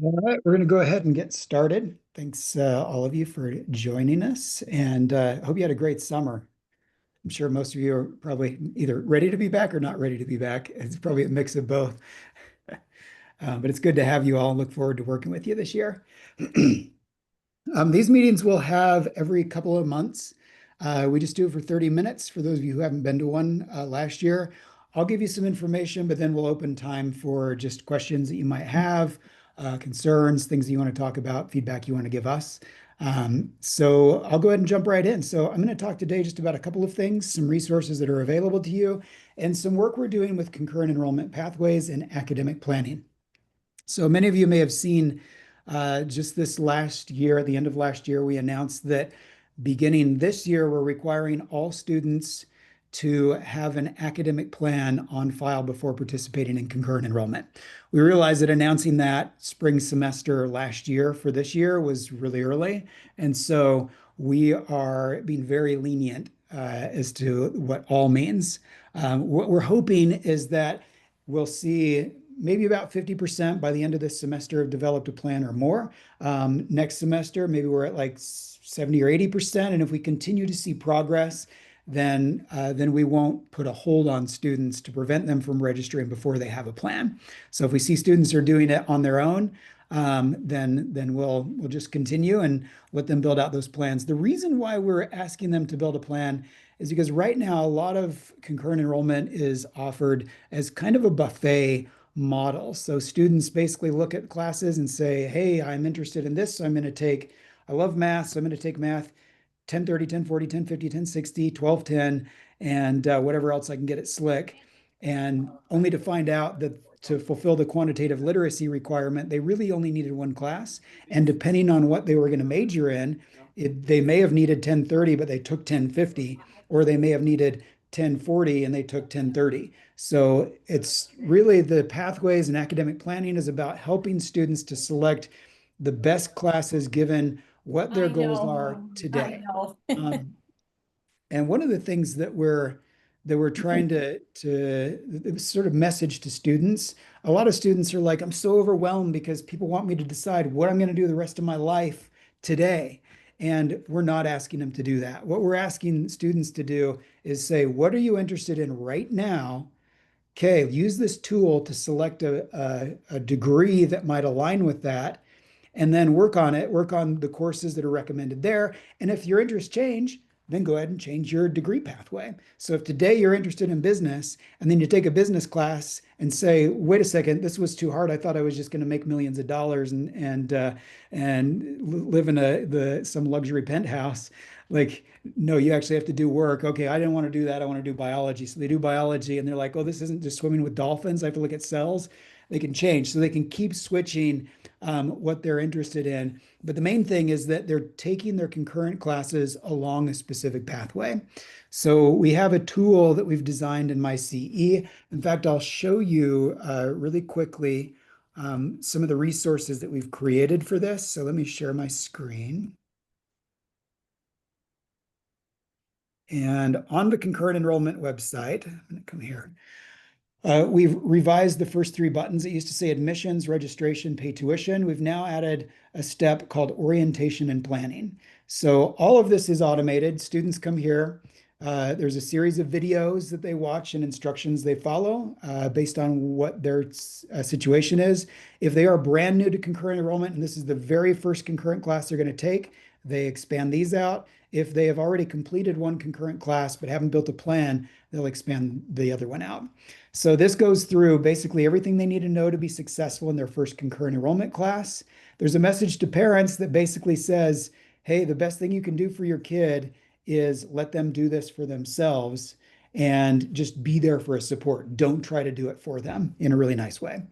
All right, we're going to go ahead and get started. Thanks, all of you, for joining us, and hope you had a great summer. I'm sure most of you are probably either ready to be back or not ready to be back. It's probably a mix of both, but it's good to have you all and look forward to working with you this year. These meetings we'll have every couple of months. We just do it for 30 minutes for those of you who haven't been to one last year. I'll give you some information, but then we'll open time for just questions that you might have, concerns, things that you want to talk about, feedback you want to give us. So I'll go ahead and jump right in. So I'm going to talk today just about a couple of things, some resources that are available to you, and some work we're doing with concurrent enrollment pathways and academic planning. So many of you may have seen just this last year, at the end of last year, we announced that beginning this year, we're requiring all students to have an academic plan on file before participating in concurrent enrollment. We realized that announcing that spring semester last year for this year was really early. And so we are being very lenient as to what all means. What we're hoping is that we'll see maybe about 50% by the end of this semester have developed a plan or more. Next semester, maybe we're at like 70 or 80%. And if we continue to see progress, then we won't put a hold on students to prevent them from registering before they have a plan. So if we see students are doing it on their own, then we'll just continue and let them build out those plans. The reason why we're asking them to build a plan is because right now a lot of concurrent enrollment is offered as kind of a buffet model. So students basically look at classes and say, hey, I'm interested in this. So I'm going to take, I love math. So I'm going to take math 1030, 1040, 1050, 1060, 1210, and whatever else I can get at Slick. And only to find out that to fulfill the quantitative literacy requirement, they really only needed one class. And depending on what they were going to major in, they may have needed 1030, but they took 1050, or they may have needed 1040 and they took 1030. So it's really the pathways and academic planning is about helping students to select the best classes given what their I goals know, are I today. know. Um, and one of the things that we're trying to sort of message to students, a lot of students are like, I'm so overwhelmed because people want me to decide what I'm going to do the rest of my life today. And we're not asking them to do that. What we're asking students to do is say, what are you interested in right now? Okay, use this tool to select a degree that might align with that, and then work on it, work on the courses that are recommended there. And if your interests change, then go ahead and change your degree pathway. So if today you're interested in business and then you take a business class and say, wait a second, this was too hard. I thought I was just going to make millions of dollars and live in some luxury penthouse. Like, no, you actually have to do work. Okay, I didn't want to do that. I want to do biology. So they do biology and they're like, oh, this isn't just swimming with dolphins. I have to look at cells. They can change. So they can keep switching what they're interested in. But the main thing is that they're taking their concurrent classes along a specific pathway. So we have a tool that we've designed in MyCE. In fact, I'll show you really quickly some of the resources that we've created for this. So let me share my screen. And on the concurrent enrollment website, I'm going to come here. We've revised the first three buttons. It used to say admissions, registration, pay tuition. We've now added a step called orientation and planning. So all of this is automated. Students come here. There's a series of videos that they watch and instructions they follow based on what their situation is. If they are brand new to concurrent enrollment, and this is the very first concurrent class they're going to take, they expand these out. If they have already completed one concurrent class but haven't built a plan, they'll expand the other one out. So this goes through basically everything they need to know to be successful in their first concurrent enrollment class. There's a message to parents that basically says, hey, the best thing you can do for your kid is let them do this for themselves and just be there for a support. Don't try to do it for them in a really nice way.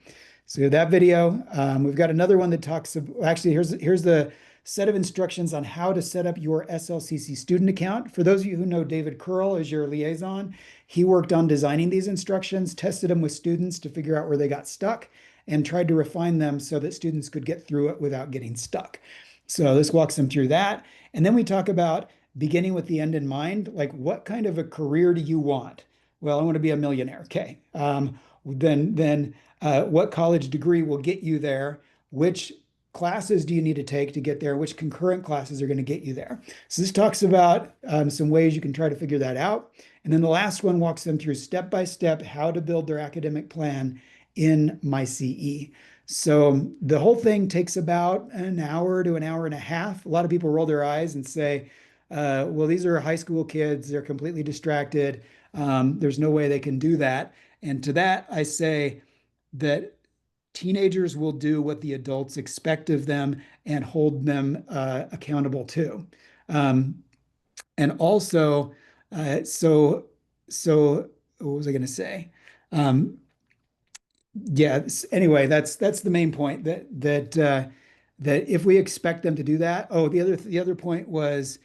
So that video, we've got another one that talks, actually, here's the set of instructions on how to set up your SLCC student account. For those of you who know David Curl as your liaison, he worked on designing these instructions, tested them with students to figure out where they got stuck, and tried to refine them so that students could get through it without getting stuck. So this walks them through that. And then we talk about beginning with the end in mind, like what kind of a career do you want? Well, I want to be a millionaire. Okay. Then what college degree will get you there? which classes do you need to take to get there, which concurrent classes are going to get you there. So this talks about some ways you can try to figure that out. And then the last one walks them through step by step how to build their academic plan in MyCE. So the whole thing takes about an hour to an hour and a half. A lot of people roll their eyes and say, well, these are high school kids. They're completely distracted. There's no way they can do that. And to that, I say that teenagers will do what the adults expect of them and hold them accountable to. Um, and also, so what was I going to say? Um, yeah, anyway, that's the main point that if we expect them to do that. Oh, the other point was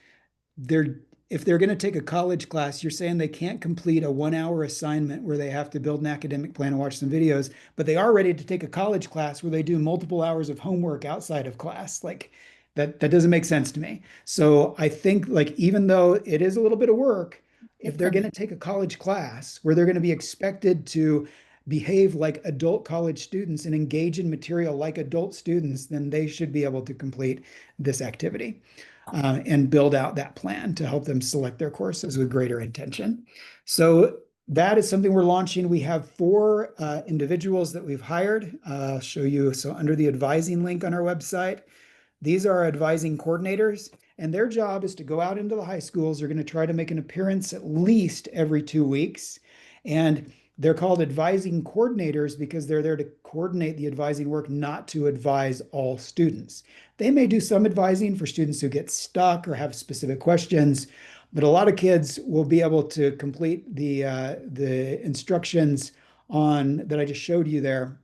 they're if they're going to take a college class, you're saying they can't complete a 1 hour assignment where they have to build an academic plan and watch some videos, but they are ready to take a college class where they do multiple hours of homework outside of class. Like that doesn't make sense to me. So I think like even though it is a little bit of work, if they're going to take a college class where they're going to be expected to behave like adult college students and engage in material like adult students, then they should be able to complete this activity and build out that plan to help them select their courses with greater intention. So that is something we're launching. We have four individuals that we've hired. I'll show you. So under the advising link on our website, these are our advising coordinators, and their job is to go out into the high schools. They're going to try to make an appearance at least every 2 weeks. And they're called advising coordinators because they're there to coordinate the advising work, not to advise all students. They may do some advising for students who get stuck or have specific questions, but a lot of kids will be able to complete the instructions on that I just showed you there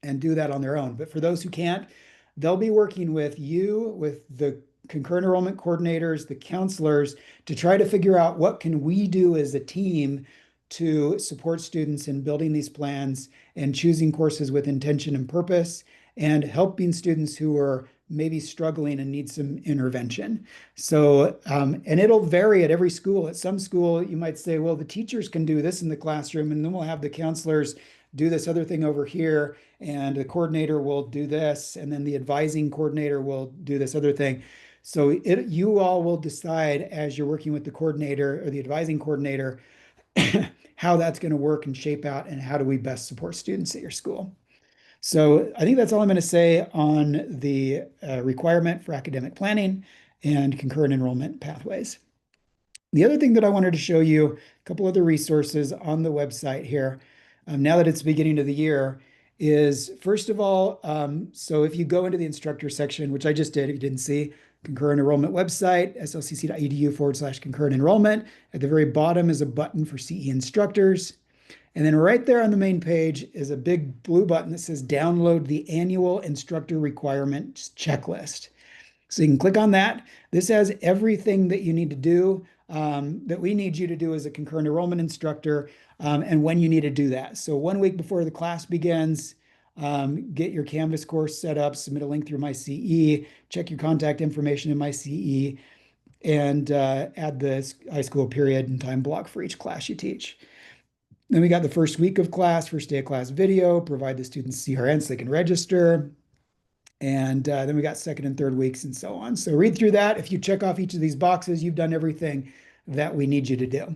and do that on their own. But for those who can't, they'll be working with you, with the concurrent enrollment coordinators, the counselors, to try to figure out what can we do as a team to support students in building these plans and choosing courses with intention and purpose and helping students who are maybe struggling and need some intervention. So, and it'll vary at every school. At some school, you might say, well, the teachers can do this in the classroom, and then we'll have the counselors do this other thing over here, and the coordinator will do this, and then the advising coordinator will do this other thing. So you all will decide as you're working with the coordinator or the advising coordinator how that's going to work and shape out, and how do we best support students at your school. So I think that's all I'm going to say on the requirement for academic planning and concurrent enrollment pathways. The other thing that I wanted to show you, a couple other resources on the website here, now that it's the beginning of the year, is first of all, so if you go into the instructor section, which I just did, if you didn't see, concurrent enrollment website, slcc.edu/concurrent enrollment. At the very bottom is a button for CE instructors. And then right there on the main page is a big blue button that says download the annual instructor requirements checklist. So you can click on that. This has everything that you need to do, that we need you to do as a concurrent enrollment instructor, and when you need to do that. So 1 week before the class begins, get your Canvas course set up, submit a link through MyCE, check your contact information in MyCE, and add the high school period and time block for each class you teach. Then we got the first week of class, first day of class video, provide the students CRN so they can register. And then we got second and third weeks and so on. So read through that. If you check off each of these boxes, you've done everything that we need you to do.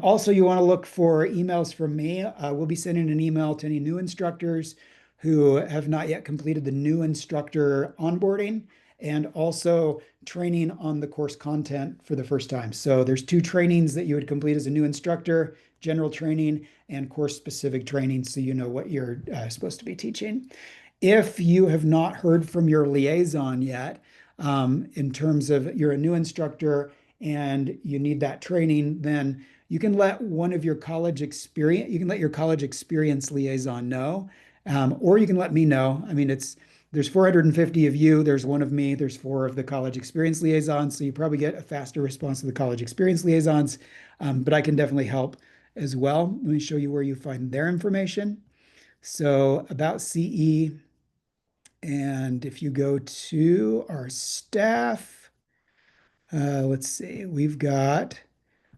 Also, you want to look for emails from me. We'll be sending an email to any new instructors who have not yet completed the new instructor onboarding, and also training on the course content for the first time. So there's 2 trainings that you would complete as a new instructor: general training and course specific training, so you know what you're supposed to be teaching. If you have not heard from your liaison yet, in terms of you're a new instructor and you need that training, then you can let your college experience liaison know, or you can let me know. I mean, there's 450 of you, there's 1 of me, there's 4 of the college experience liaisons, so you probably get a faster response to the college experience liaisons, but I can definitely help as well. Let me show you where you find their information. So about CE, and if you go to our staff, let's see, we've got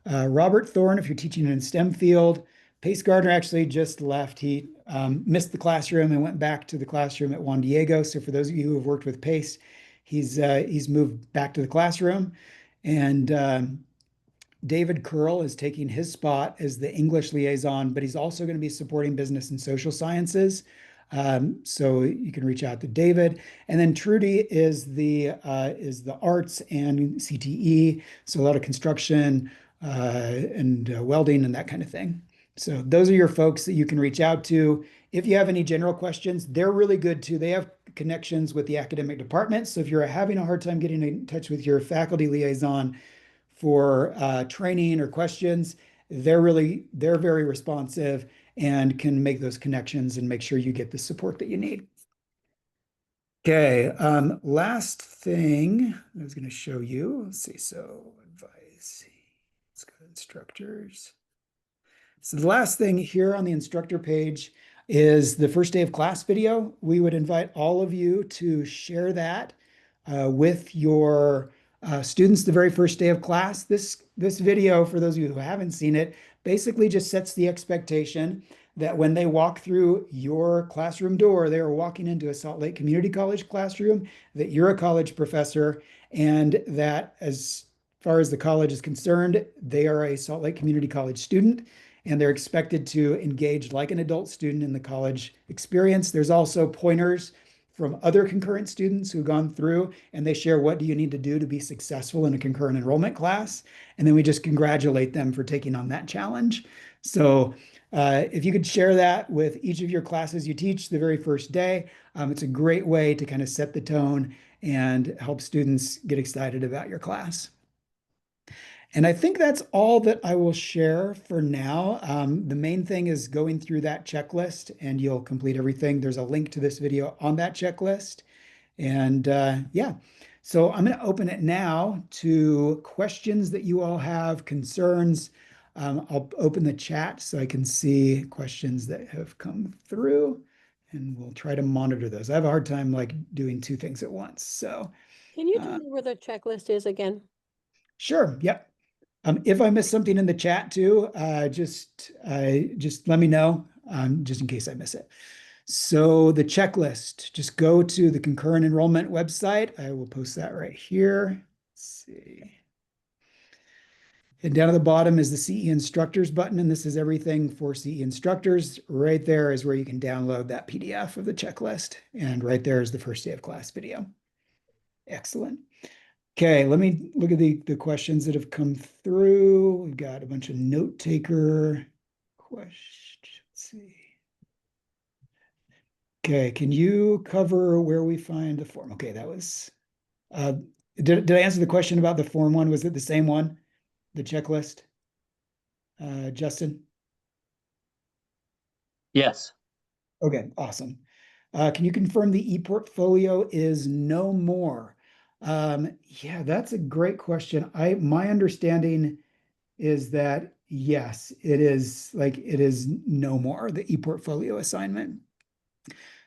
Robert Thorne if you're teaching in a STEM field, Pace Gardner actually just left. He missed the classroom and went back to the classroom at Juan Diego. So for those of you who have worked with Pace, he's moved back to the classroom, and David Curl is taking his spot as the English liaison, but he's also going to be supporting business and social sciences. So you can reach out to David. And then Trudy is the arts and CTE, so a lot of construction and welding and that kind of thing. So those are your folks that you can reach out to. If you have any general questions, they're really good too. They have connections with the academic department. So if you're having a hard time getting in touch with your faculty liaison for training or questions, they're very responsive and can make those connections and make sure you get the support that you need. Okay, last thing I was going to show you. Let's see. So advice. Let's go to instructors. So the last thing here on the instructor page is the first day of class video. We would invite all of you to share that with your students the very first day of class. This video, for those of you who haven't seen it, basically just sets the expectation that when they walk through your classroom door, they are walking into a Salt Lake Community College classroom, that you're a college professor, and that as far as the college is concerned, they are a Salt Lake Community College student, and they're expected to engage like an adult student in the college experience. There's also pointers from other concurrent students who've gone through, and they share what do you need to do to be successful in a concurrent enrollment class. And then we just congratulate them for taking on that challenge. So if you could share that with each of your classes you teach the very first day, it's a great way to kind of set the tone and help students get excited about your class. And I think that's all that I will share for now. The main thing is going through that checklist and you'll complete everything. There's a link to this video on that checklist. And yeah, so I'm going to open it now to questions that you all have, concerns. I'll open the chat so I can see questions that have come through, and we'll try to monitor those. I have a hard time like doing two things at once. So Can you tell me where the checklist is again? sure. Yep. If I miss something in the chat too, just let me know, just in case I miss it. So the checklist, just go to the concurrent enrollment website. I will post that right here. Let's see. And down at the bottom is the CE instructors button, and this is everything for CE instructors. Right there is where you can download that PDF of the checklist. And right there is the first day of class video. Excellent. Okay, let me look at the questions that have come through. We've got a bunch of note taker questions. Let's see. Okay, can you cover where we find the form? Okay, that was, did I answer the question about the form one? Was it the same one, the checklist? Justin? Yes. Okay, awesome. Can you confirm the e-portfolio is no more? Yeah, that's a great question. My understanding is that yes, it is no more, the e-portfolio assignment.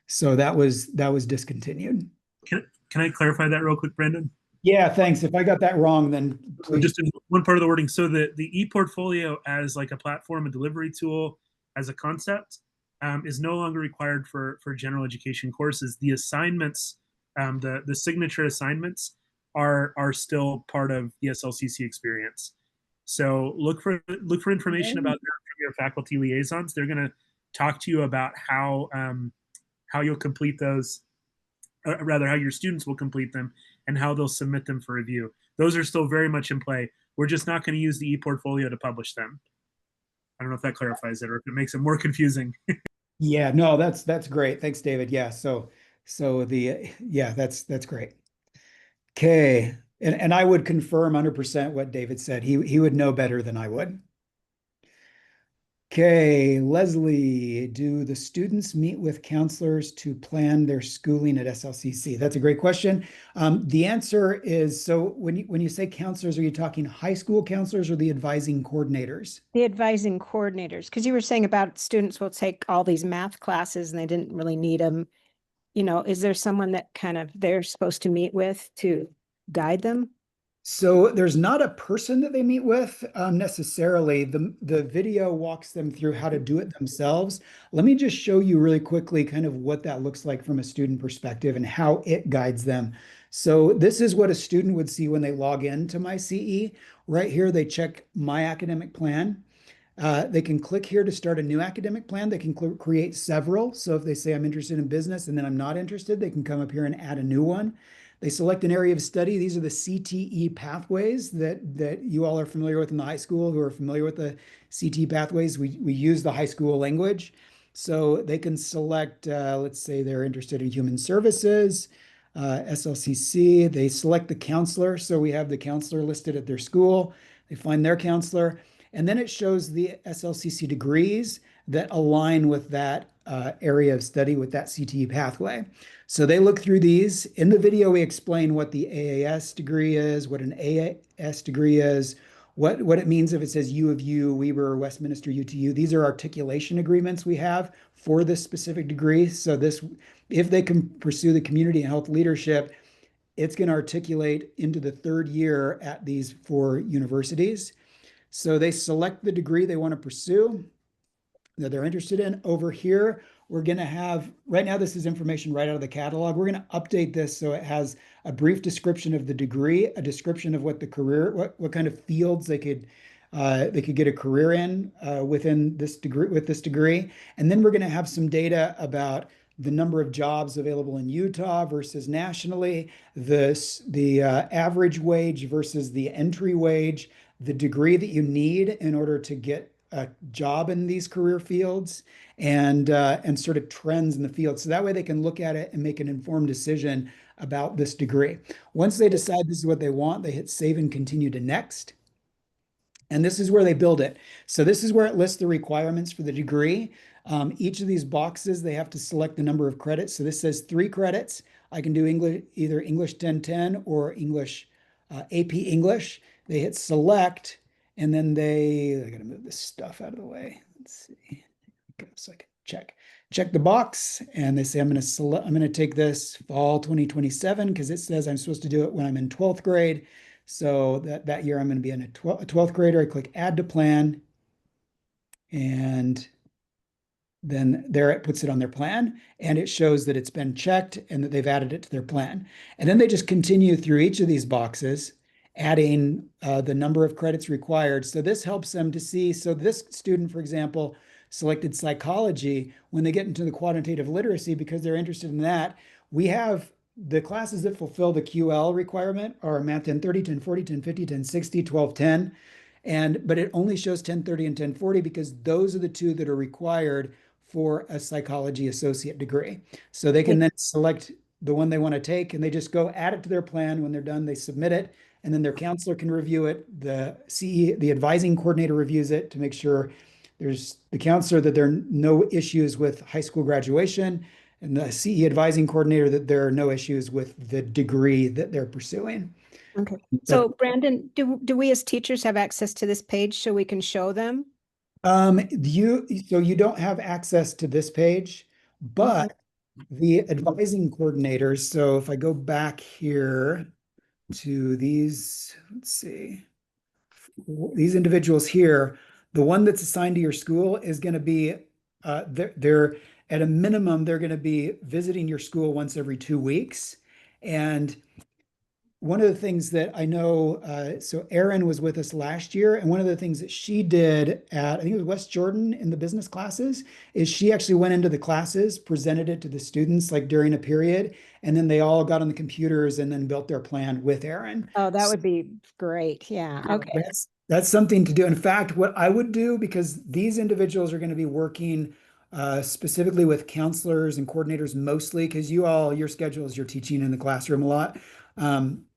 So that was discontinued. Can I clarify that real quick, Brandon? Yeah, thanks. If I got that wrong, then please. Just in one part of the wording. So the e-portfolio as like a platform, a delivery tool, as a concept, is no longer required for general education courses. The assignments, the signature assignments, are still part of the SLCC experience. So look for information about that from your faculty liaisons. They're going to talk to you about how you'll complete those, rather how your students will complete them, and how they'll submit them for review. Those are still very much in play. We're just not going to use the e-portfolio to publish them. I don't know if that clarifies it or if it makes it more confusing. Yeah, no, that's great. Thanks, David. Yeah, so that's great. Okay. And I would confirm 100% what David said. He would know better than I would. Okay, Leslie, do the students meet with counselors to plan their schooling at SLCC? That's a great question. The answer is, so when you say counselors, are you talking high school counselors or the advising coordinators? The advising coordinators, because you were saying about students will take all these math classes and they didn't really need them. You know, is there someone that kind of they're supposed to meet with to guide them? So there's not a person that they meet with necessarily. The video walks them through how to do it themselves. Let me just show you really quickly kind of what that looks like from a student perspective and how it guides them. So this is what a student would see when they log into my CE. Right here, they check my academic plan. They can click here to start a new academic plan. They can create several. So if they say I'm interested in business and then I'm not interested, they can come up here and add a new one. They select an area of study. These are the CTE pathways that you all are familiar with in the high school, who are familiar with the CTE pathways. We use the high school language. So they can select, let's say they're interested in human services, SLCC. They select the counselor. So we have the counselor listed at their school. They find their counselor. And then it shows the SLCC degrees that align with that area of study with that CTE pathway. So they look through these. In the video, we explain what the AAS degree is, what an AS degree is, what it means if it says U of U, Weber, Westminster, UTU. These are articulation agreements we have for this specific degree. So this, if they can pursue the community and health leadership, it's going to articulate into the third year at these 4 universities. So they select the degree they want to pursue that they're interested in. Over here, we're going to have, right now, this is information right out of the catalog. We're going to update this so it has a brief description of the degree, a description of what the career, what kind of fields they could get a career in within this degree, with this degree. And then we're going to have some data about the number of jobs available in Utah versus nationally, the average wage versus the entry wage, the degree that you need in order to get a job in these career fields, and sort of trends in the field. So that way they can look at it and make an informed decision about this degree. Once they decide this is what they want, they hit save and continue to next. And this is where they build it. So this is where it lists the requirements for the degree. Each of these boxes, they have to select the number of credits. So this says 3 credits. I can do English, either English 1010 or English, AP English. They hit select, and then I gotta move this stuff out of the way. Let's see. So I can check the box, and they say I'm gonna take this fall 2027 because it says I'm supposed to do it when I'm in 12th grade. So that year I'm going to be in a 12th grader. I click add to plan, and then there it puts it on their plan, and it shows that it's been checked and that they've added it to their plan. And then they just continue through each of these boxes, adding the number of credits required. So this helps them to see. So this student, for example, selected psychology. When they get into the quantitative literacy, because they're interested in that, we have the classes that fulfill the QL requirement are Math 1030, 1040, 1050, 1060, 1210. But it only shows 1030 and 1040 because those are the 2 that are required for a psychology associate degree. So they can then select the one they want to take, and they just go add it to their plan. When they're done, they submit it, and then their counselor can review it. The CE, the advising coordinator, reviews it to make sure there's the counselor that there are no issues with high school graduation, and the CE advising coordinator that there are no issues with the degree that they're pursuing. Okay. So Brandon, do we as teachers have access to this page so we can show them? You don't have access to this page, but the advising coordinators. So if I go back here to these, let's see, these individuals here, the one that's assigned to your school is going to be, they're at a minimum, they're going to be visiting your school once every 2 weeks. And one of the things that I know, so Erin was with us last year, and one of the things that she did at, I think it was West Jordan in the business classes, is she actually went into the classes, presented it to the students like during a period, and then they all got on the computers and then built their plan with Erin. Oh, that would be great. Yeah. Okay. That's something to do. In fact, what I would do, because these individuals are going to be working specifically with counselors and coordinators mostly, because your schedules, you're teaching in the classroom a lot.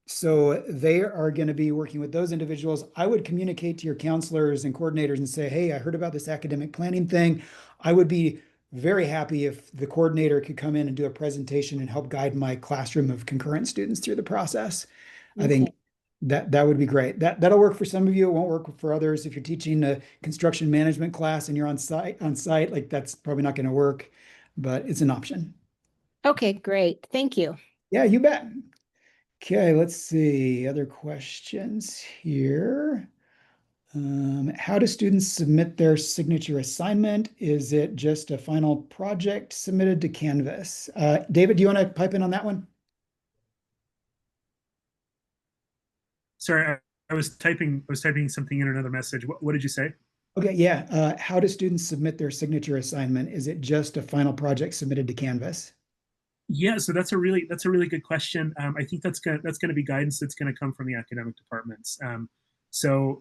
So they are going to be working with those individuals. I would communicate to your counselors and coordinators and say, hey, I heard about this academic planning thing. I would be very happy if the coordinator could come in and do a presentation and help guide my classroom of concurrent students through the process. I think that would be great. That'll work for some of you. It won't work for others. If you're teaching a construction management class and you're on site, like that's probably not going to work, but it's an option. Okay, great. Thank you. Yeah, you bet. Okay, let's see. Other questions here. How do students submit their signature assignment? Is it just a final project submitted to Canvas? David, do you want to pipe in on that one? Sorry, I was typing something in another message. What did you say? Okay, yeah. How do students submit their signature assignment? Is it just a final project submitted to Canvas? Yeah, so that's a really good question. I think that's gonna be guidance that's gonna come from the academic departments. So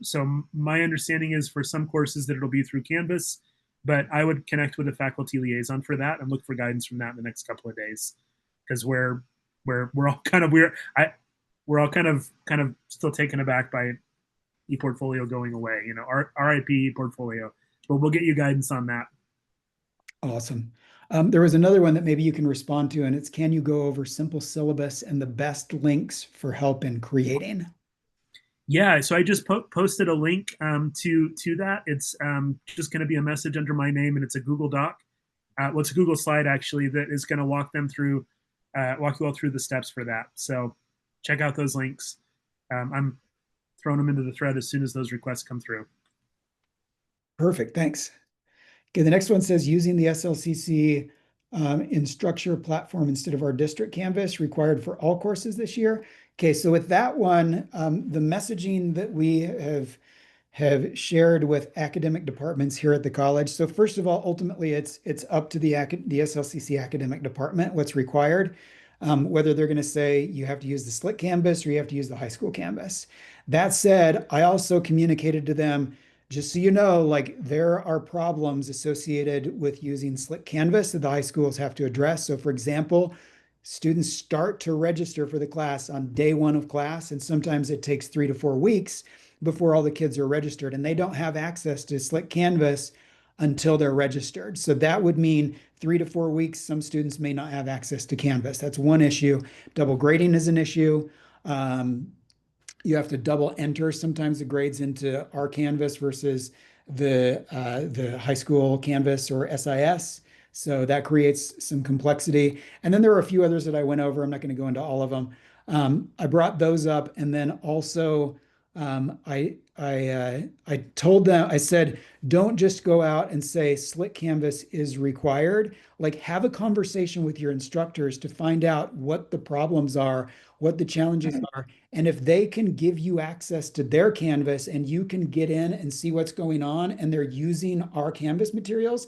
my understanding is for some courses that it'll be through Canvas, but I would connect with a faculty liaison for that and look for guidance from that in the next couple of days, because we're all kind of we're all kind of still taken aback by ePortfolio going away. You know, our RIP portfolio, but we'll get you guidance on that. Awesome. There was another one that maybe you can respond to, and it's can you go over simple syllabus and the best links for help in creating? Yeah, so I just posted a link to that. It's just going to be a message under my name, and it's a Google Doc. Well, it's a Google slide actually that is going to walk you all through the steps for that. So check out those links. I'm throwing them into the thread as soon as those requests come through. Perfect, thanks. Okay, the next one says using the SLCC Instructure platform instead of our district Canvas required for all courses this year. Okay, so with that one, the messaging that we have shared with academic departments here at the college. So first of all, ultimately, it's up to the SLCC academic department what's required, whether they're going to say you have to use the Slick Canvas or you have to use the high school Canvas. That said, I also communicated to them, just so you know, like there are problems associated with using Slick Canvas that the high schools have to address. So for example, students start to register for the class on day one of class, and sometimes it takes 3 to 4 weeks before all the kids are registered, and they don't have access to Slick Canvas until they're registered. So that would mean 3 to 4 weeks, some students may not have access to Canvas. That's one issue. Double grading is an issue. Um, you have to double enter sometimes the grades into our Canvas versus the high school Canvas or SIS. So that creates some complexity. And then there are a few others that I went over. I'm not going to go into all of them. I brought those up, and then also I told them, I said, don't just go out and say Slick Canvas is required. Like have a conversation with your instructors to find out what the problems are, what the challenges are, and if they can give you access to their Canvas and you can get in and see what's going on and they're using our Canvas materials,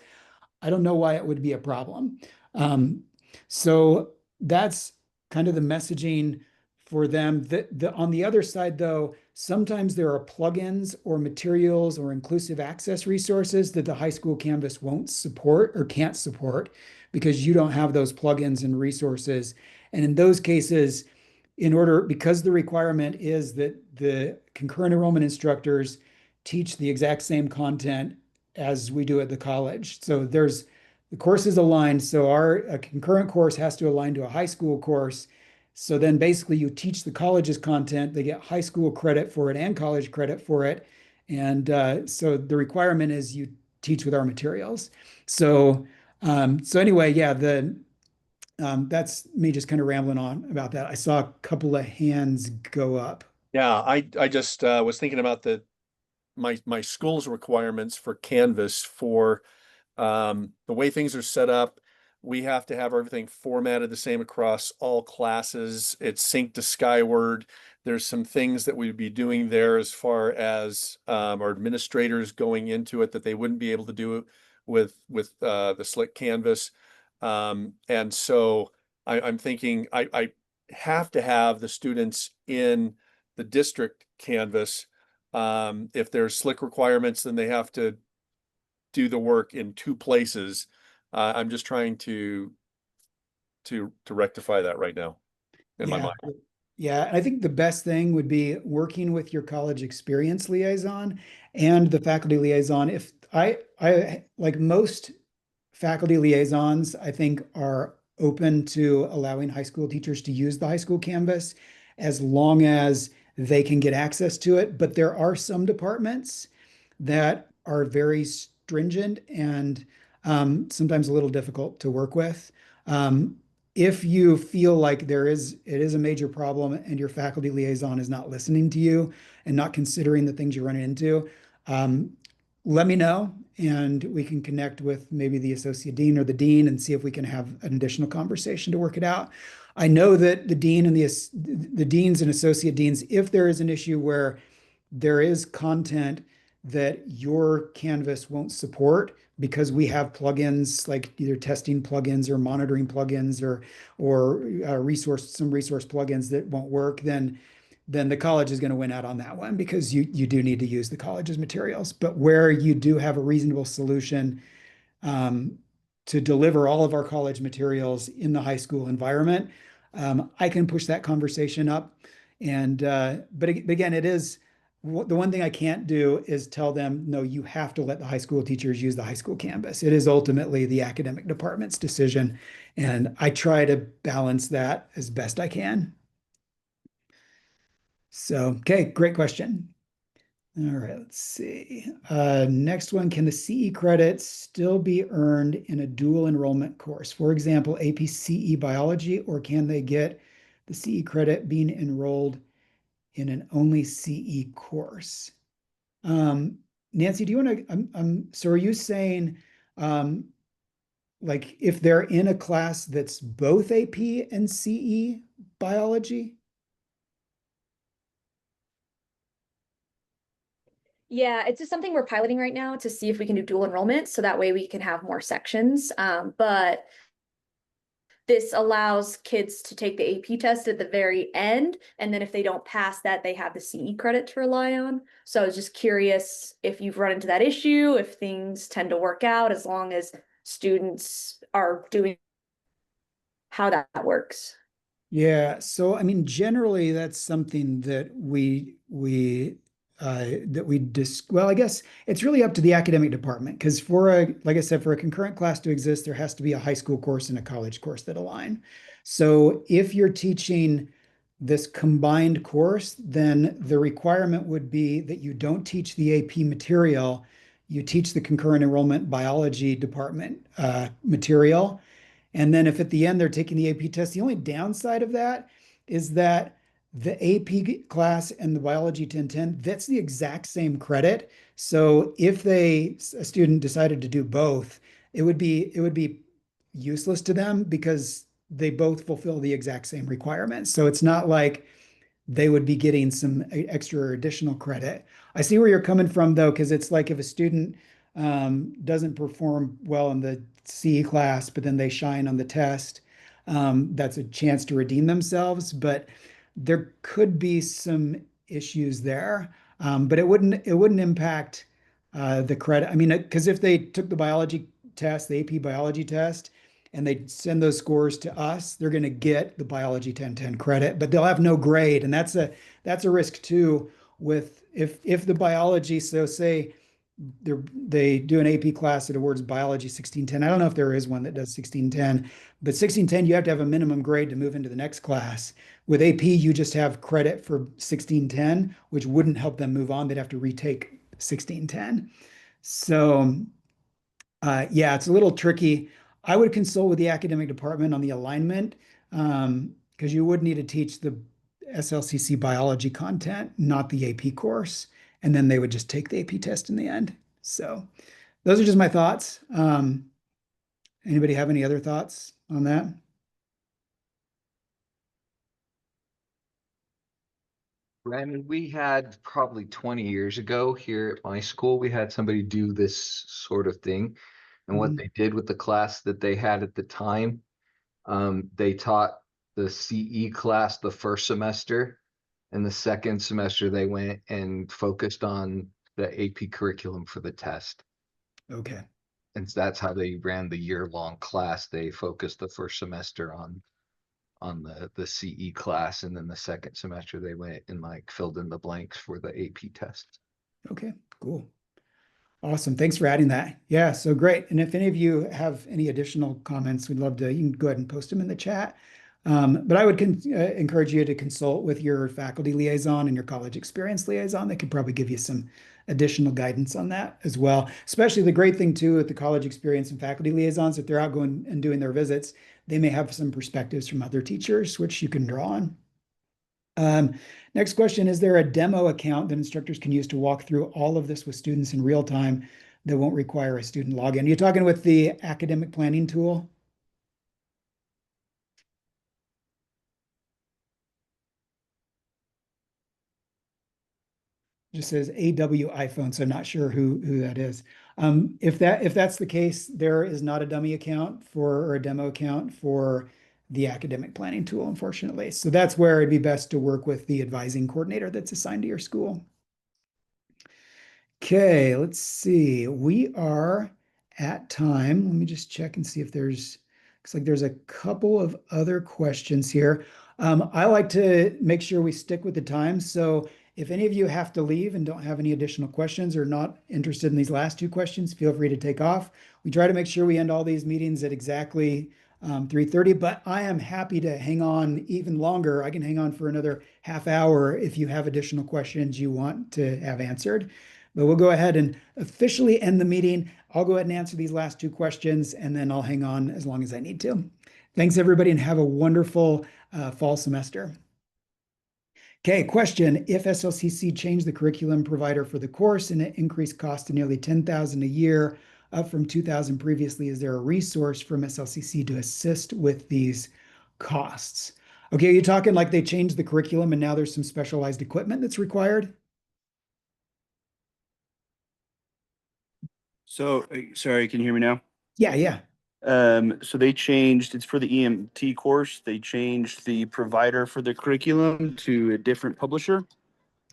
I don't know why it would be a problem. Um, so that's kind of the messaging for them. On the other side, though, sometimes there are plugins or materials or inclusive access resources that the high school Canvas won't support or can't support because you don't have those plugins and resources. And in those cases, because the requirement is that the concurrent enrollment instructors teach the exact same content as we do at the college. So the course is aligned. So a concurrent course has to align to a high school course. So then basically you teach the college's content, they get high school credit for it and college credit for it. And so the requirement is you teach with our materials. So anyway, yeah, that's me just kind of rambling on about that. I saw a couple of hands go up. Yeah, I just was thinking about my school's requirements for Canvas for the way things are set up. We have to have everything formatted the same across all classes. It's synced to Skyward. There's some things that we'd be doing there as far as our administrators going into it that they wouldn't be able to do with the Slick Canvas. And so I'm thinking I have to have the students in the district Canvas. If there's Slick requirements, then they have to do the work in two places. I'm just trying to rectify that right now in my Yeah. mind. Yeah, I think the best thing would be working with your college experience liaison and the faculty liaison. If I like most faculty liaisons, I think are open to allowing high school teachers to use the high school Canvas as long as they can get access to it. But there are some departments that are very stringent and sometimes a little difficult to work with. Um, if you feel like it is a major problem and your faculty liaison is not listening to you and not considering the things you're running into, um, let me know and we can connect with maybe the associate dean or the dean and see if we can have an additional conversation to work it out. I know that the dean and the deans and associate deans, if there is an issue where there is content that your Canvas won't support because we have plugins like either testing plugins or monitoring plugins or some resource plugins that won't work, then the college is going to win out on that one because you do need to use the college's materials. But where you do have a reasonable solution um, to deliver all of our college materials in the high school environment, I can push that conversation up. And but again, it is the one thing I can't do is tell them, no, you have to let the high school teachers use the high school Canvas. It is ultimately the academic department's decision. And I try to balance that as best I can. So, okay, great question. All right, let's see. Next one, can the CE credits still be earned in a dual enrollment course? For example, AP CE biology, or can they get the CE credit being enrolled in an only CE course? Nancy, do you want to, so are you saying, like if they're in a class that's both AP and CE biology? Yeah, it's just something we're piloting right now to see if we can do dual enrollment, so that way we can have more sections. But this allows kids to take the AP test at the very end, and then if they don't pass that, they have the CE credit to rely on. So I was just curious if you've run into that issue, if things tend to work out as long as students are doing how that works. Yeah, so I mean, generally that's something that well, I guess it's really up to the academic department because like I said, for a concurrent class to exist, there has to be a high school course and a college course that align. So if you're teaching this combined course, then the requirement would be that you don't teach the AP material, you teach the concurrent enrollment biology department material. And then if at the end they're taking the AP test, the only downside of that is that the AP class and the biology 1010, that's the exact same credit. So if a student decided to do both, it would be useless to them because they both fulfill the exact same requirements. So it's not like they would be getting some extra or additional credit. I see where you're coming from though, because it's like if a student doesn't perform well in the CE class, but then they shine on the test, that's a chance to redeem themselves. But there could be some issues there, but it wouldn't impact the credit. I mean, because if they took the biology test, the AP biology test, and they send those scores to us, they're going to get the biology 1010 credit, but they'll have no grade, and that's a risk too. With if the biology, so say they do an AP class that awards biology 1610. I don't know if there is one that does 1610, but 1610 you have to have a minimum grade to move into the next class. With AP, you just have credit for 1610, which wouldn't help them move on. They'd have to retake 1610. So yeah, it's a little tricky. I would consult with the academic department on the alignment because you would need to teach the SLCC biology content, not the AP course, and then they would just take the AP test in the end. So those are just my thoughts. Anybody have any other thoughts on that? Brandon, we had probably 20 years ago here at my school, we had somebody do this sort of thing. And what Mhm. they did with the class that they had at the time, they taught the CE class the first semester. And the second semester, they went and focused on the AP curriculum for the test. Okay. And that's how they ran the year-long class. They focused the first semester on the CE class, and then the second semester they went and like filled in the blanks for the AP test. Okay, cool. Awesome. Thanks for adding that. Yeah, so great. And if any of you have any additional comments, we'd love to, you can go ahead and post them in the chat. But I would encourage you to consult with your faculty liaison and your college experience liaison. They could probably give you some additional guidance on that as well. Especially the great thing too with the college experience and faculty liaisons, if they're out going and doing their visits, they may have some perspectives from other teachers, which you can draw on. Next question, is there a demo account that instructors can use to walk through all of this with students in real time that won't require a student login? You're talking with the academic planning tool? Just says AW iPhone, so I'm not sure who that is. If that's the case, there is not a dummy account for or a demo account for the academic planning tool, unfortunately. So that's where it'd be best to work with the advising coordinator that's assigned to your school. Okay, let's see. We are at time. Let me just check and see if looks like there's a couple of other questions here. I like to make sure we stick with the time. So if any of you have to leave and don't have any additional questions or not interested in these last two questions, feel free to take off. We try to make sure we end all these meetings at exactly 3:30, but I am happy to hang on even longer. I can hang on for another half hour if you have additional questions you want to have answered. But we'll go ahead and officially end the meeting. I'll go ahead and answer these last two questions, and then I'll hang on as long as I need to. Thanks, everybody, and have a wonderful fall semester. Okay, question. If SLCC changed the curriculum provider for the course and it increased cost to nearly $10,000 a year, up from $2,000 previously, is there a resource from SLCC to assist with these costs? Okay, you're talking like they changed the curriculum and now there's some specialized equipment that's required? So, sorry, can you hear me now? Yeah. So they changed, it's for the EMT course. They changed the provider for the curriculum to a different publisher.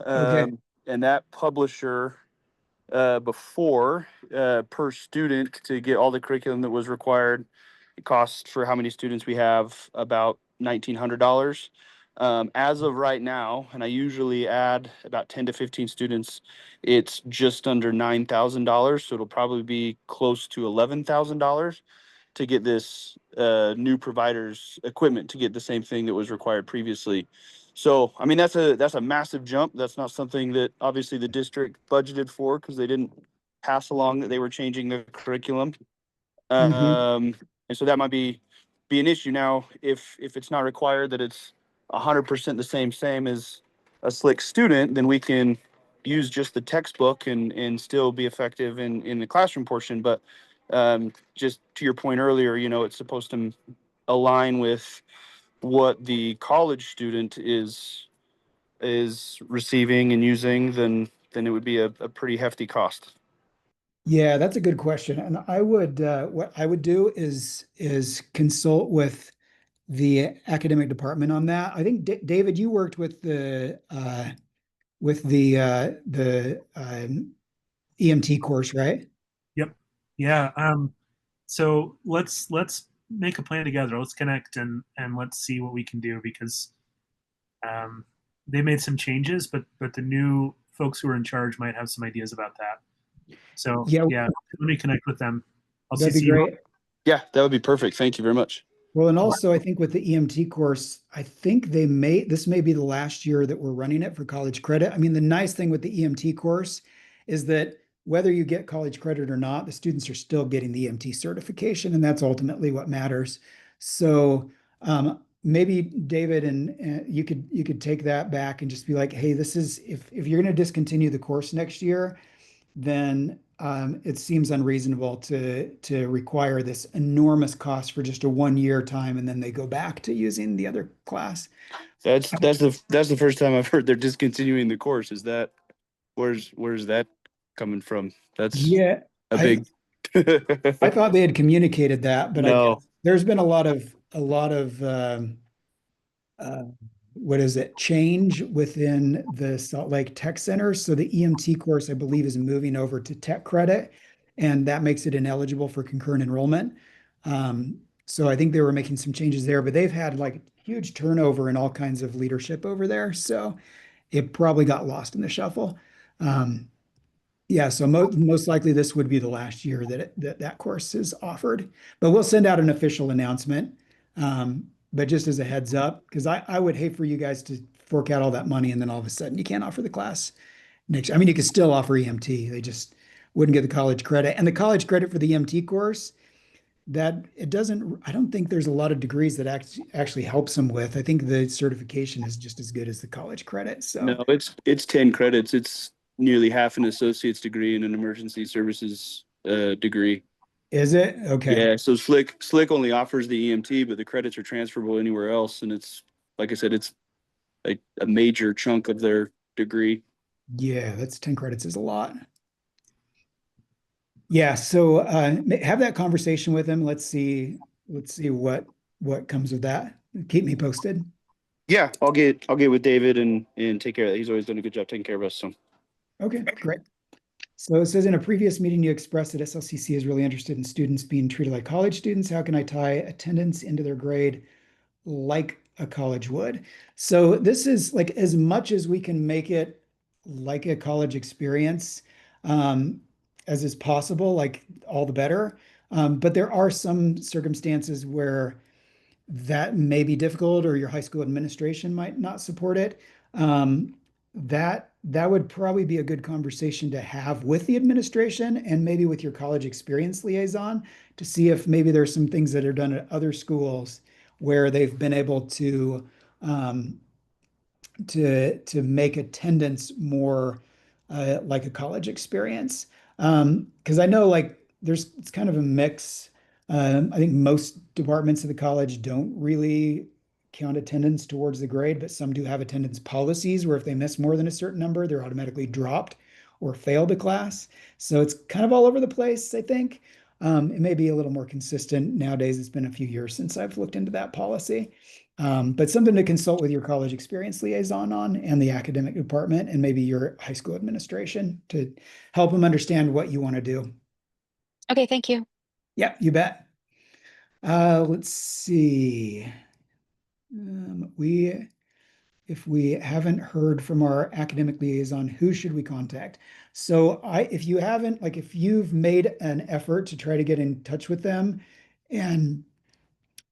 Okay. And that publisher, before, per student to get all the curriculum that was required, it cost for how many students we have about $1,900. As of right now, and I usually add about 10 to 15 students, it's just under $9,000. So it'll probably be close to $11,000 to get this new provider's equipment to get the same thing that was required previously. So, I mean, that's a massive jump. That's not something that obviously the district budgeted for because they didn't pass along that they were changing the curriculum. Mhm. And so that might be an issue now if it's not required that it's 100% the same as a slick student, then we can use just the textbook and still be effective in the classroom portion. But just to your point earlier, it's supposed to align with what the college student is receiving and using, then it would be a pretty hefty cost. Yeah, that's a good question. And I would what I would do is consult with the academic department on that. I think David, you worked with the EMT course, right? Yep. Yeah. So let's make a plan together. Let's connect and let's see what we can do because they made some changes, but the new folks who are in charge might have some ideas about that. So Yeah, yeah, let me connect with them. I'll that'd be CC you. great. Yeah, that would be perfect. Thank you very much. Well, and also I think with the EMT course, I think this may be the last year that we're running it for college credit. I mean, the nice thing with the EMT course is that whether you get college credit or not, the students are still getting the EMT certification, and that's ultimately what matters. So maybe David and you could take that back and just be like, hey, this is if you're going to discontinue the course next year, then it seems unreasonable to require this enormous cost for just a 1 year time, and then they go back to using the other class. That's the first time I've heard they're discontinuing the course. Is that where's that coming from? That's Yeah, a I big I thought they had communicated that, but I no. guess there's been a lot of uh, what is it, change within the Salt Lake Tech Center. So the EMT course, I believe, is moving over to tech credit, and that makes it ineligible for concurrent enrollment. So I think they were making some changes there, but they've had like huge turnover and all kinds of leadership over there. So it probably got lost in the shuffle. Um, yeah, so most likely this would be the last year that course is offered, but we'll send out an official announcement. But just as a heads up, because I would hate for you guys to fork out all that money and then all of a sudden you can't offer the class next. I mean, you could still offer EMT. They just wouldn't get the college credit. And the college credit for the EMT course, that it doesn't, I don't think there's a lot of degrees that actually helps them with. I think the certification is just as good as the college credit. So No, it's 10 credits. It's nearly half an associate's degree and an emergency services degree. is it? Okay. Yeah, so Slick only offers the EMT, but the credits are transferable anywhere else, and it's like I said, it's like a major chunk of their degree. Yeah, that's 10 credits is a lot. Yeah, so have that conversation with him. Let's see what comes of that. Keep me posted. Yeah, I'll get with David and take care of that. He's always done a good job taking care of us. So Okay, great. So it says in a previous meeting, you expressed that SLCC is really interested in students being treated like college students. How can I tie attendance into their grade like a college would? So this is like as much as we can make it like a college experience, as is possible, like all the better. But there are some circumstances where that may be difficult or your high school administration might not support it. That would probably be a good conversation to have with the administration and maybe with your college experience liaison to see if maybe there's some things that are done at other schools where they've been able um, to make attendance more like a college experience. Because I know like it's kind of a mix. I think most departments of the college don't really count attendance towards the grade, but some do have attendance policies where if they miss more than a certain number, they're automatically dropped or failed a class. So it's kind of all over the place, I think. It may be a little more consistent nowadays. It's been a few years since I've looked into that policy. But something to consult with your college experience liaison on and the academic department and maybe your high school administration to help them understand what you want to do. Okay, thank you. Yeah, you bet. Let's see. If we haven't heard from our academic liaison, who should we contact? So if you haven't, like if you've made an effort to try to get in touch with them and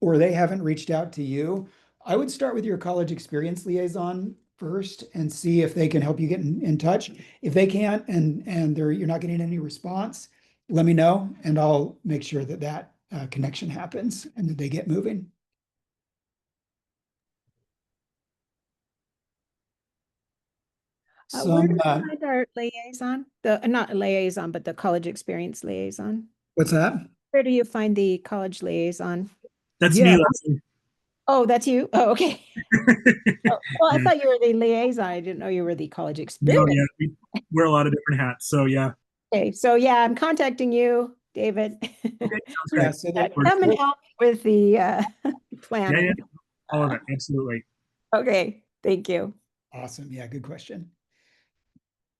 or they haven't reached out to you, I would start with your college experience liaison first and see if they can help you get in touch. If they can't and you're not getting any response, let me know and I'll make sure that connection happens and that they get moving. Where do Some, we find our liaison? The not liaison, but the college experience liaison. what's that? Where do you find the college liaison? That's Yeah. me, Leslie. Oh, that's you. Oh, okay. Oh, well, I Yeah. thought you were the liaison. I didn't know you were the college No, experience. yeah, we wear a lot of different hats. So yeah. Okay, so yeah, I'm contacting you, David. Okay, sounds Yeah, great. so Come and help with the Yeah, planning. yeah, all of it. Absolutely. Okay, thank you. awesome. Yeah, good question.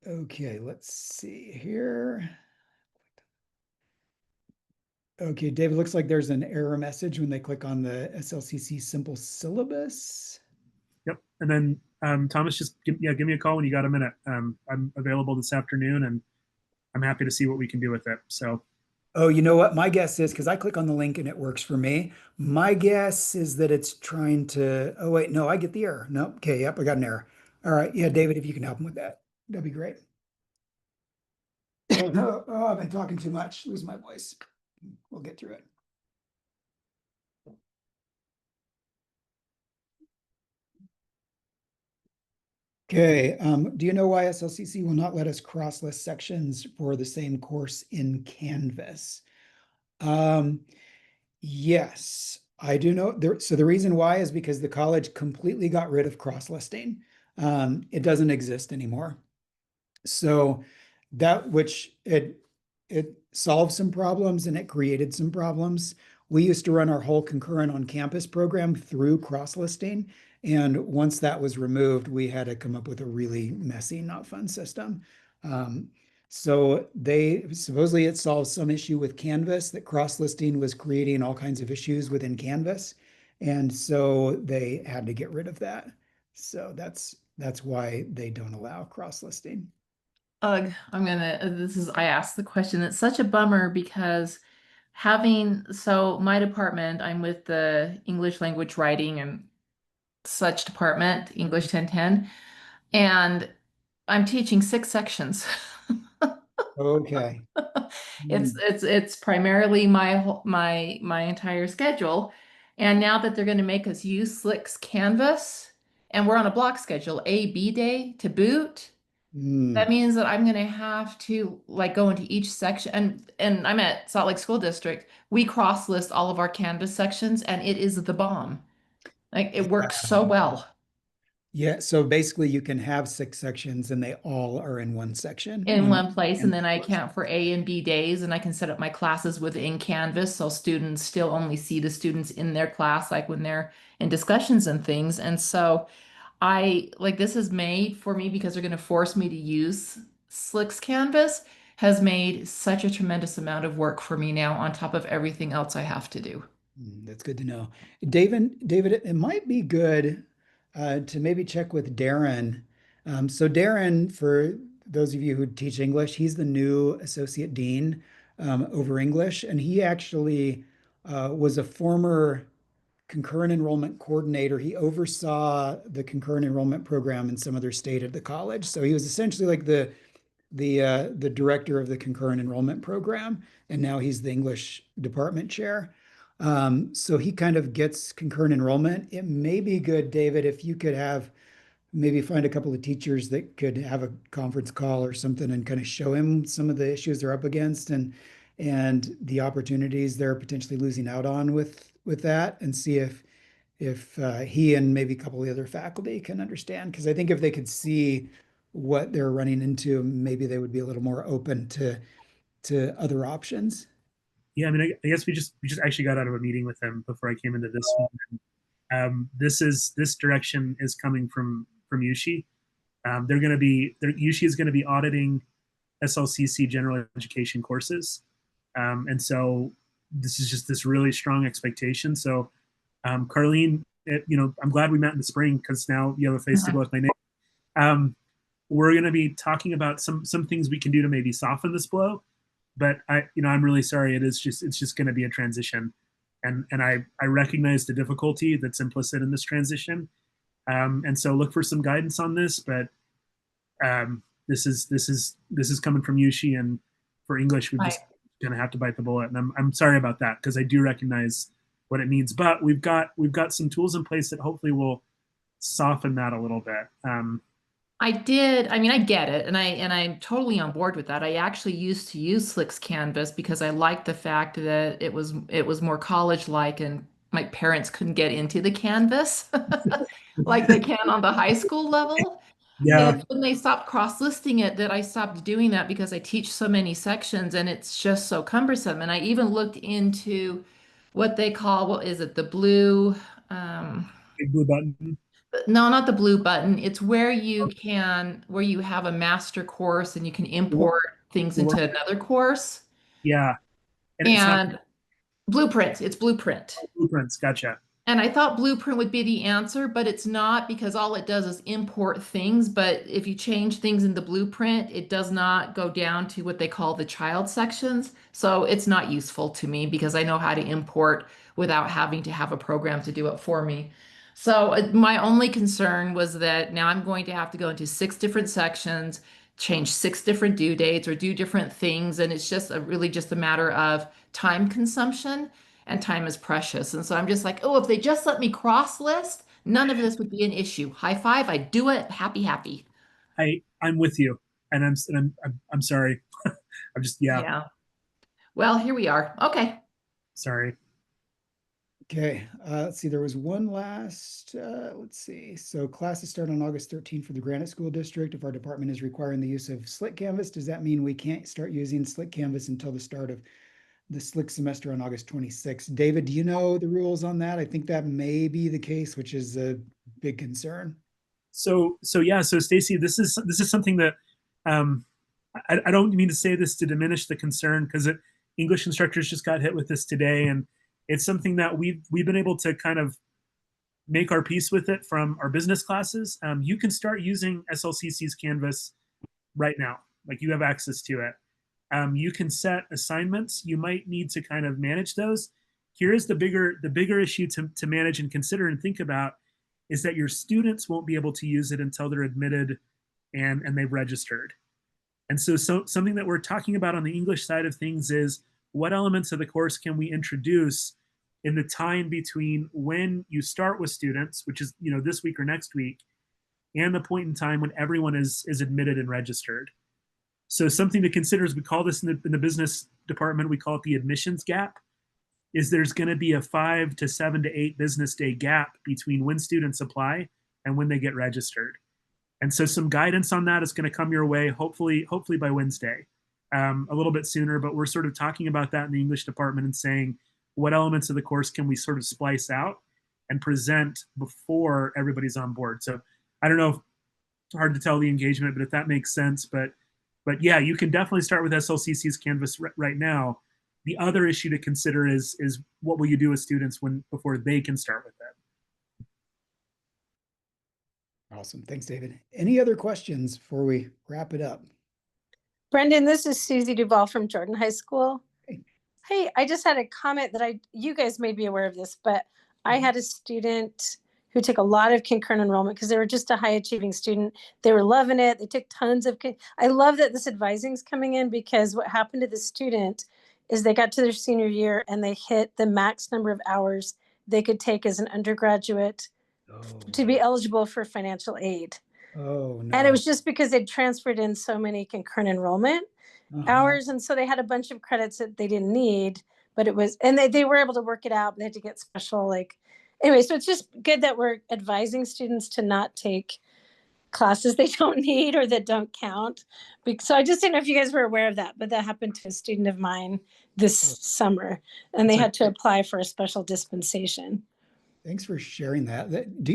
Okay, let's see here. Okay, David, looks like there's an error message when they click on the SLCC simple syllabus. Yep. And then Thomas, just give me a call when you got a minute. I'm available this afternoon, and I'm happy to see what we can do with it. So Oh, you know what? My guess is because I click on the link and it works for me. My guess is that it's trying to. Oh, wait, no, I get the error. No, okay, yep, I got an error. All right, yeah, David, if you can help him with that, that'd be great. Oh, I've been talking too much. Lose my voice. We'll get through it. Okay, do you know why SLCC will not let us cross-list sections for the same course in Canvas? Yes, I do know there. So the reason why is because the college completely got rid of cross-listing. It doesn't exist anymore. So that which it solved some problems and it created some problems. We used to run our whole concurrent on campus program through cross-listing. And once that was removed, we had to come up with a really messy, not fun system. So they supposedly it solves some issue with Canvas that cross-listing was creating all kinds of issues within Canvas. And so they had to get rid of that. So that's why they don't allow cross-listing. Ugh, I asked the question. It's such a bummer because my department, I'm with the English language writing and such department, English 1010. And I'm teaching 6 sections. Okay. It's primarily my entire schedule. And now that they're going to make us use Slick's Canvas, and we're on a block schedule, A, B day to boot, that Mm. means that I'm going to have to like go into each section. And I'm at Salt Lake School District. We cross list all of our Canvas sections, and it is the bomb. Like it works so well Yeah, so basically you can have 6 sections and they all are in one section. in one place, and And then I count for A and B days, and I can set up my classes within Canvas so students still only see the students in their class, like when they're in discussions and things. And so I like this is made for me because they're going to force me to use Slick's Canvas has made such a tremendous amount of work for me now on top of everything else I have to do. That's good to know. David, it might be good to maybe check with Darren. So Darren, for those of you who teach English, he's the new associate dean over English, and he actually was a former concurrent enrollment coordinator. He oversaw the concurrent enrollment program in some other state at the college. So he was essentially like the director of the concurrent enrollment program, and now he's the English department chair. So he kind of gets concurrent enrollment. It may be good, David, if you could have maybe find a couple of teachers that could have a conference call or something and kind of show him some of the issues they're up against and the opportunities they're potentially losing out on with that, and see if he and maybe a couple of the other faculty can understand. Because I think if they could see what they're running into, maybe they would be a little more open to other options. Yeah, I mean, I guess we just actually got out of a meeting with them before I came into this one. This direction is coming from Yushi. Yushi is going to be auditing SLCC general education courses, and so this is just this really strong expectation. So, Carlene, I'm glad we met in the spring because now you have a face to go with my name. We're going to be talking about some things we can do to maybe soften this blow, but I'm really sorry. It's just going to be a transition, and I recognize the difficulty that's implicit in this transition, and so look for some guidance on this. But this is coming from Yushi, and for English, we're just going to have to bite the bullet. And I'm sorry about that because I do recognize what it means, but we've got some tools in place that hopefully will soften that a little bit. I did. I mean, I get it, and I'm totally on board with that. I actually used to use Slick's Canvas because I liked the fact that it was more college-like, and my parents couldn't get into the Canvas like they can on the high school level. And Yeah, it's when they stopped cross-listing it that I stopped doing that because I teach so many sections and it's just so cumbersome. And I even looked into what they call, what is it, the blue, big blue button. no, not the blue button. It's where you have a master course and you can import things into another course. Yeah, and it's not And Blueprint, it's Blueprint. blueprints. Gotcha. And I thought Blueprint would be the answer, but it's not because all it does is import things. But if you change things in the Blueprint, it does not go down to what they call the child sections. So it's not useful to me because I know how to import without having to have a program to do it for me. So my only concern was that now I'm going to have to go into 6 different sections, change 6 different due dates or do different things. And it's just really just a matter of time consumption, and time is precious. And so I'm just like, oh, if they just let me cross list, none of this would be an issue. High five, I do it. Happy, happy. I'm with you, and I'm sorry. I'm just Yeah. Well, here we are. Okay. sorry. Okay, let's see. There was one last, let's see. So classes start on August 13th for the Granite School District. If our department is requiring the use of Slick Canvas, does that mean we can't start using Slick Canvas until the start of the Slick semester on August 26th? David, do you know the rules on that? I think that may be the case, which is a big concern. So Stacy, this is something that um, I don't mean to say this to diminish the concern because English instructors just got hit with this today, and it's something that we've been able to kind of make our peace with it from our business classes. You can start using SLCC's Canvas right now, like you have access to it. You can set assignments. You might need to kind of manage those. Here is the bigger issue to manage and consider and think about is that your students won't be able to use it until they're admitted and they've registered. And so something that we're talking about on the English side of things is what elements of the course can we introduce in the time between when you start with students, which is, you know, this week or next week, and the point in time when everyone is admitted and registered. So something to consider is we call this in the business department, we call it the admissions gap, is there's going to be a 5 to 7 to 8 business day gap between when students apply and when they get registered. And so some guidance on that is going to come your way, hopefully by Wednesday, a little bit sooner, but we're sort of talking about that in the English department and saying what elements of the course can we sort of splice out and present before everybody's on board. So I don't know if it's hard to tell the engagement, but if that makes sense, but yeah, you can definitely start with SLCC's Canvas right now. The other issue to consider is what will you do with students before they can start with it? Awesome. Thanks, David. Any other questions before we wrap it up? Brendan, this is Susie Duval from Jordan High School. Hey. Hey, I just had a comment that you guys may be aware of this, but I had a student who took a lot of concurrent enrollment because they were just a high achieving student. They were loving it. They took tons of, I love that this advising is coming in, because what happened to the student is they got to their senior year and they hit the max number of hours they could take as an undergraduate to be eligible for financial aid. Oh, no. And it was just because they'd transferred in so many concurrent enrollment hours. And so they had a bunch of credits that they didn't need, but it was, and they were able to work it out, but they had to get special, like, anyway, so it's just good that we're advising students to not take classes they don't need or that don't count. So I just didn't know if you guys were aware of that, but that happened to a student of mine this summer, and they had to apply for a special dispensation. Thanks for sharing that.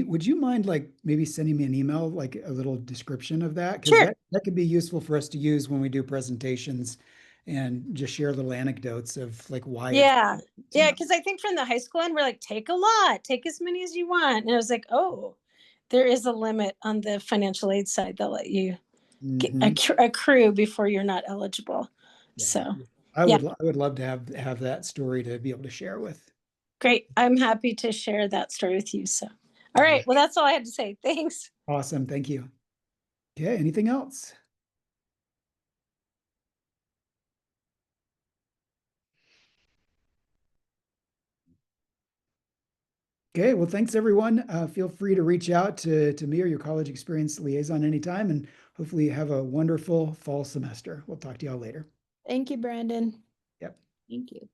Would you mind like maybe sending me an email, like a little description of that? Because Sure. that could be useful for us to use when we do presentations and just share little anecdotes of like why. Yeah. Yeah. Because I think from the high school end, we're like, take a lot, take as many as you want. And I was like, oh, there is a limit on the financial aid side. They'll let you accrue before you're not eligible. Yeah. So I would love to have that story to be able to share with. great. I'm happy to share that story with you. So, all right. Well, that's all I had to say. Thanks. Awesome. Thank you. Okay. Anything else? Okay, well, thanks everyone. Feel free to reach out to me or your college experience liaison anytime, and hopefully you have a wonderful fall semester. We'll talk to y'all later. Thank you, Brandon. Yep. Thank you.